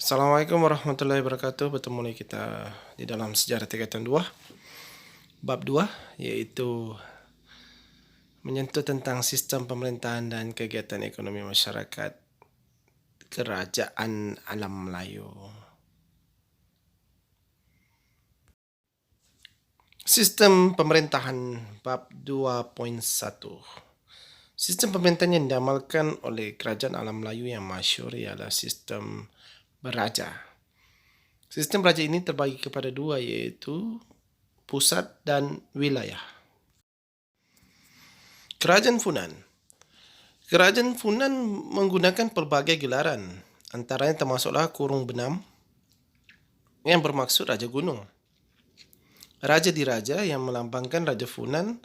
Assalamualaikum warahmatullahi wabarakatuh. Bertemu lagi kita di dalam Sejarah Tingkatan 2, bab 2, iaitu menyentuh tentang sistem pemerintahan dan kegiatan ekonomi masyarakat Kerajaan Alam Melayu. Sistem pemerintahan bab 2.1. Sistem pemerintahan yang diamalkan oleh Kerajaan Alam Melayu yang masyhur ialah sistem beraja. Sistem beraja ini terbagi kepada dua, iaitu pusat dan wilayah. Kerajaan Funan. Kerajaan Funan menggunakan pelbagai gelaran, antaranya termasuklah kurung benam yang bermaksud Raja Gunung, Raja Diraja yang melambangkan Raja Funan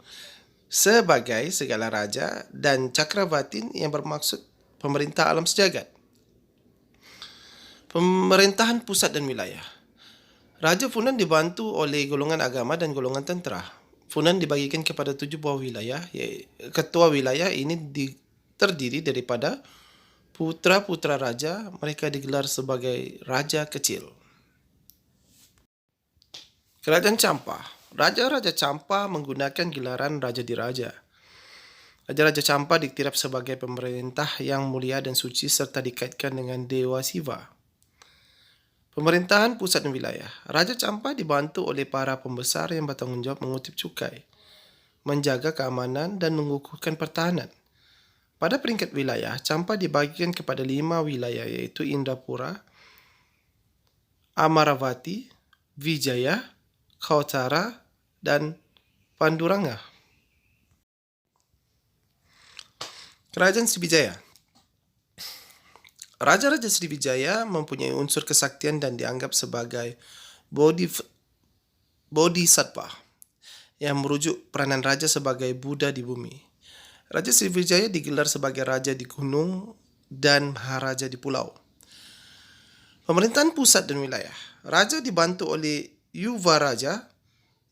sebagai segala raja, dan Cakravatin yang bermaksud pemerintah alam sejagat. Pemerintahan pusat dan wilayah. Raja Funan dibantu oleh golongan agama dan golongan tentera. Funan dibagikan kepada 7 buah wilayah. Ketua wilayah ini terdiri daripada putra-putra raja. Mereka digelar sebagai raja kecil. Kerajaan Champa. Raja-raja Champa menggunakan gelaran Raja Diraja. Raja-raja Champa diktirap sebagai pemerintah yang mulia dan suci serta dikaitkan dengan Dewa Siva. Pemerintahan pusat dan wilayah. Raja Champa dibantu oleh para pembesar yang bertanggungjawab mengutip cukai, menjaga keamanan dan mengukuhkan pertahanan. Pada peringkat wilayah, Champa dibagikan kepada 5 wilayah, iaitu Indrapura, Amaravati, Vijaya, Kautara, dan Panduranga. Kerajaan Sriwijaya. Raja-raja Sriwijaya mempunyai unsur kesaktian dan dianggap sebagai bodhisattva yang merujuk peranan raja sebagai Buddha di bumi. Raja Sriwijaya digelar sebagai raja di gunung dan maharaja di pulau. Pemerintahan pusat dan wilayah. Raja dibantu oleh Yuvaraja,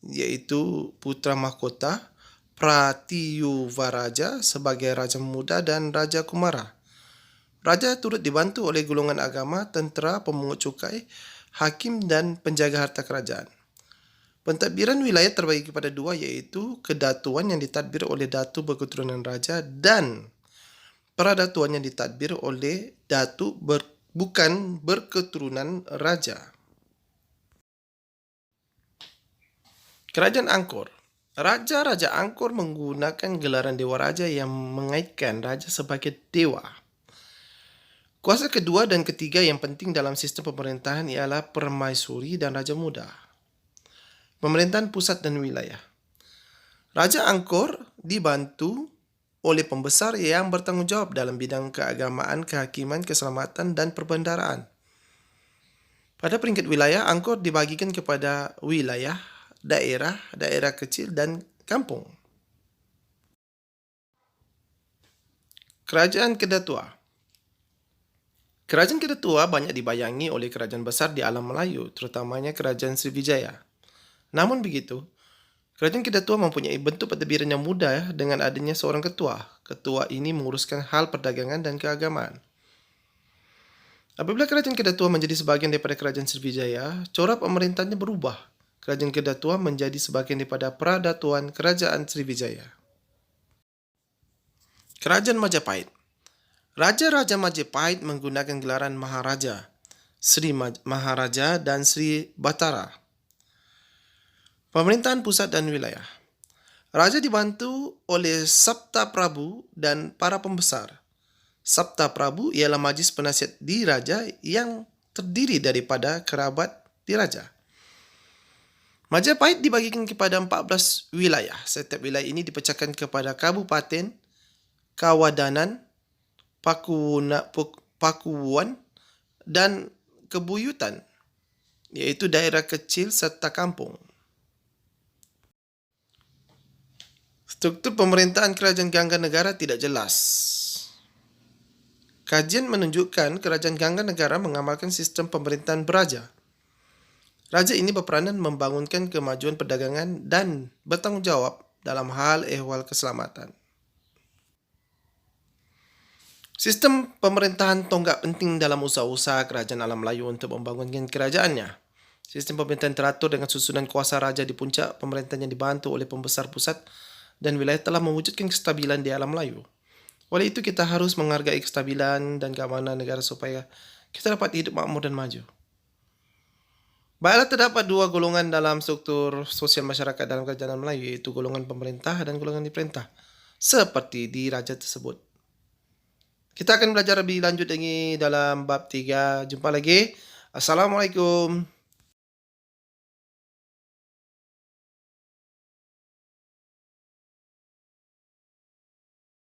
iaitu putra mahkota, Pratiyuvaraja sebagai raja muda, dan Raja Kumara. Raja turut dibantu oleh golongan agama, tentera, pemungut cukai, hakim dan penjaga harta kerajaan. Pentadbiran wilayah terbagi kepada 2, iaitu kedatuan yang ditadbir oleh datu berketurunan raja dan peradatuan yang ditadbir oleh datu bukan berketurunan raja. Kerajaan Angkor. Raja-raja Angkor menggunakan gelaran Dewa Raja yang mengaitkan raja sebagai dewa. Kuasa kedua dan ketiga yang penting dalam sistem pemerintahan ialah Permaisuri dan Raja Muda. Pemerintahan pusat dan wilayah. Raja Angkor dibantu oleh pembesar yang bertanggungjawab dalam bidang keagamaan, kehakiman, keselamatan dan perbendaharaan. Pada peringkat wilayah, Angkor dibagikan kepada wilayah, daerah, daerah kecil dan kampung. Kerajaan Kedatua. Kerajaan Kedatua banyak dibayangi oleh kerajaan besar di alam Melayu, terutamanya Kerajaan Sriwijaya. Namun begitu, Kerajaan Kedatua mempunyai bentuk pentadbiran yang mudah dengan adanya seorang ketua. Ketua ini menguruskan hal perdagangan dan keagamaan. Apabila Kerajaan Kedatua menjadi sebahagian daripada Kerajaan Sriwijaya, corak pemerintahnya berubah. Kerajaan Kedatua menjadi sebahagian daripada Peradatuan Kerajaan Sriwijaya. Kerajaan Majapahit. Raja-raja Majapahit menggunakan gelaran Maharaja, Sri Maharaja dan Sri Batara. Pemerintahan pusat dan wilayah. Raja dibantu oleh Sabta Prabu dan para pembesar. Sabta Prabu ialah majlis penasihat diraja yang terdiri daripada kerabat diraja. Majapahit dibagikan kepada 14 wilayah. Setiap wilayah ini dipecahkan kepada kabupaten, kawadanan, pakuwuan dan kebuyutan, iaitu daerah kecil serta kampung. Struktur pemerintahan Kerajaan Gangga Negara tidak jelas. Kajian menunjukkan Kerajaan Gangga Negara mengamalkan sistem pemerintahan beraja. Raja ini berperanan membangunkan kemajuan perdagangan dan bertanggungjawab dalam hal ehwal keselamatan. Sistem pemerintahan tonggak penting dalam usaha-usaha kerajaan alam Melayu untuk membangunkan kerajaannya. Sistem pemerintahan teratur dengan susunan kuasa raja di puncak, pemerintahan yang dibantu oleh pembesar pusat dan wilayah telah mewujudkan kestabilan di alam Melayu. Oleh itu kita harus menghargai kestabilan dan keamanan negara supaya kita dapat hidup makmur dan maju. Baiklah, terdapat dua golongan dalam struktur sosial masyarakat dalam kerajaan Melayu, yaitu golongan pemerintah dan golongan diperintah, seperti di raja tersebut. Kita akan belajar lebih lanjut lagi dalam bab 3. Jumpa lagi. Assalamualaikum.